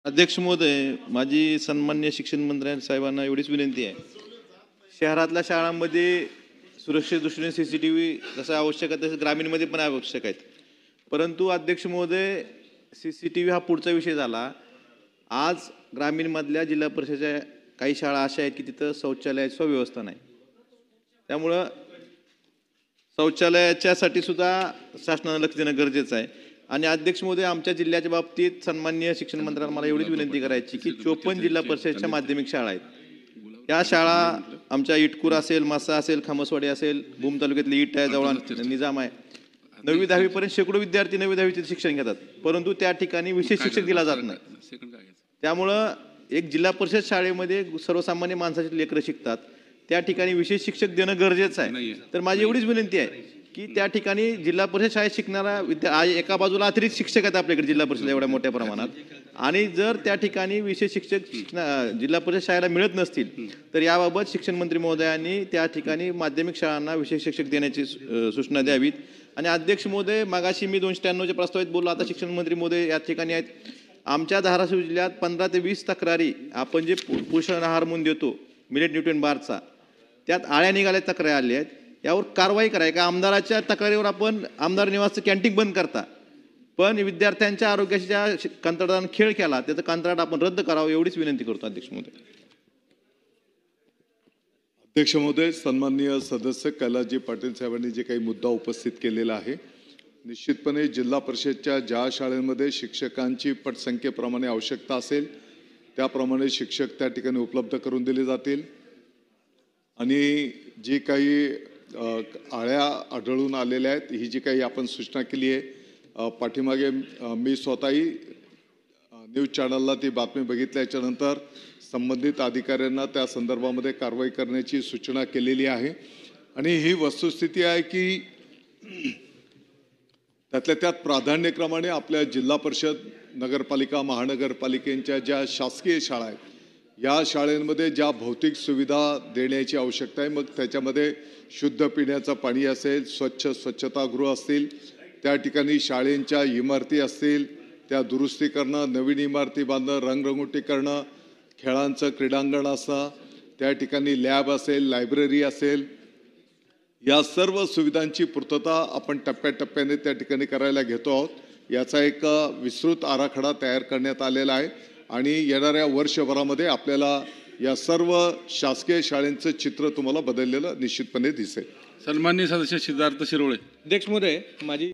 अध्यक्ष महोदय, माझी सन्मान्य शिक्षण मंत्री साहेबांना एवढीच विनंती आहे, शहरातल्या शाळांमध्ये सुरक्षेच्या दृष्टीने सीसीटीव्ही जसं आवश्यक आहे तसं ग्रामीणमध्ये पण आवश्यक आहेत. परंतु अध्यक्ष महोदय, सीसीटीव्ही हा पुढचा विषय झाला. आज ग्रामीणमधल्या जिल्हा परिषदेच्या काही शाळा अशा आहेत की तिथं शौचालयाची सुव्यवस्था नाही. त्यामुळं शौचालयाच्यासाठी सुद्धा शासनानं लक्ष देणं गरजेचं आहे. आणि अध्यक्ष महोदय, आमच्या जिल्ह्याच्या बाबतीत सन्माननीय शिक्षण मंत्र्यांना मला एवढीच विनंती करायची की 54 जिल्हा परिषदेच्या माध्यमिक शाळा आहेत. या शाळा आमच्या इटकूर असेल, मासा असेल, खामसवाडी असेल, भूम तालुक्यातली इट आहे, जवळ निजाम आहे. 9वी 10वी पर्यंत शेकडो विद्यार्थी 9वी 10वीचे शिक्षण घेतात, परंतु त्या ठिकाणी विशेष शिक्षक दिला जात नाही. त्यामुळं एक जिल्हा परिषद शाळेमध्ये सर्वसामान्य माणसाचे लेकरं शिकतात, त्या ठिकाणी विशेष शिक्षक देणं गरजेचं आहे. तर माझी एवढीच विनंती आहे की त्या ठिकाणी जिल्हा परिषद शाळेत शिकणारा एका बाजूला अतिरिक्त शिक्षक आहेत आपल्याकडे जिल्हा परिषद एवढ्या मोठ्या प्रमाणात, आणि जर त्या ठिकाणी विशेष शिक्षक जिल्हा परिषद शाळेला मिळत नसतील तर याबाबत शिक्षण मंत्री महोदयांनी त्या ठिकाणी माध्यमिक शाळांना विशेष शिक्षक देण्याची सूचना द्यावीत. आणि अध्यक्ष महोदय, मागाशी मी 296च्या प्रस्तावित बोललो, आता शिक्षण मंत्री महोदय या ठिकाणी आहेत. आमच्या धाराशिव जिल्ह्यात 15 ते 20 तक्रारी आपण जे पोषण आहार म्हणून देतो मिलेट न्यूट्रिएंट बारचा, त्यात आळ्या निघाल्या तक्रारी आल्या आहेत. यावर कारवाई कराय का? आमदाराच्या तक्रारीवर आपण आमदार निवासचं कॅन्टीन बंद करता, पण विद्यार्थ्यांच्या आरोग्याच्या कंत्राटानं खेळ केला, त्याचं कंत्राट आपण रद्द करावं एवढीच विनंती करतो अध्यक्ष महोदय. अध्यक्ष महोदय, सन्माननीय सदस्य कैलासजी पाटील साहेबांनी जे काही मुद्दा उपस्थित केलेला आहे, निश्चितपणे जिल्हा परिषदच्या ज्या शाळेमध्ये शिक्षकांची पटसंख्येप्रमाणे आवश्यकता असेल त्याप्रमाणे शिक्षक त्या ठिकाणी उपलब्ध करून दिले जातील. आणि जी काही आळ्या आढळून आलेल्या आहेत, ही जी काही आपण सूचना केली आहे, पाठीमागे मी स्वतःही न्यूज चॅनलला ती बातमी बघितल्याच्यानंतर संबंधित अधिकाऱ्यांना त्या संदर्भामध्ये कारवाई करण्याची सूचना केलेली आहे. आणि ही वस्तुस्थिती आहे की त्यातल्या त्यात प्राधान्यक्रमाने आपल्या जिल्हा परिषद, नगरपालिका, महानगरपालिकेच्या ज्या शासकीय शाळा आहेत, या शाळांमध्ये ज्या भौतिक सुविधा देण्याची आवश्यकता आहे, मग त्याच्यामध्ये शुद्ध पिण्याचं पाणी असेल, स्वच्छतागृह असतील, त्या ठिकाणी शाळेंच्या इमारती असतील त्या दुरुस्ती करणं, नवीन इमारती बांधणं, रंगरंगोटी करणं, खेळांचं क्रीडांगण असणं, त्या ठिकाणी लॅब असेल, लायब्ररी असेल, या सर्व सुविधांची पूर्तता आपण टप्प्याटप्प्याने त्या ठिकाणी करायला घेतो आहोत. याचा एक विस्तृत आराखडा तयार करण्यात आलेला आहे आणि येणाऱ्या वर्षभरामध्ये आपल्याला या सर्व शासकीय शाळांचं चित्र तुम्हाला बदललेलं निश्चितपणे दिसेल. सन्माननीय सदस्य सिद्धार्थ शिरोळे. अध्यक्ष महोदय, माझी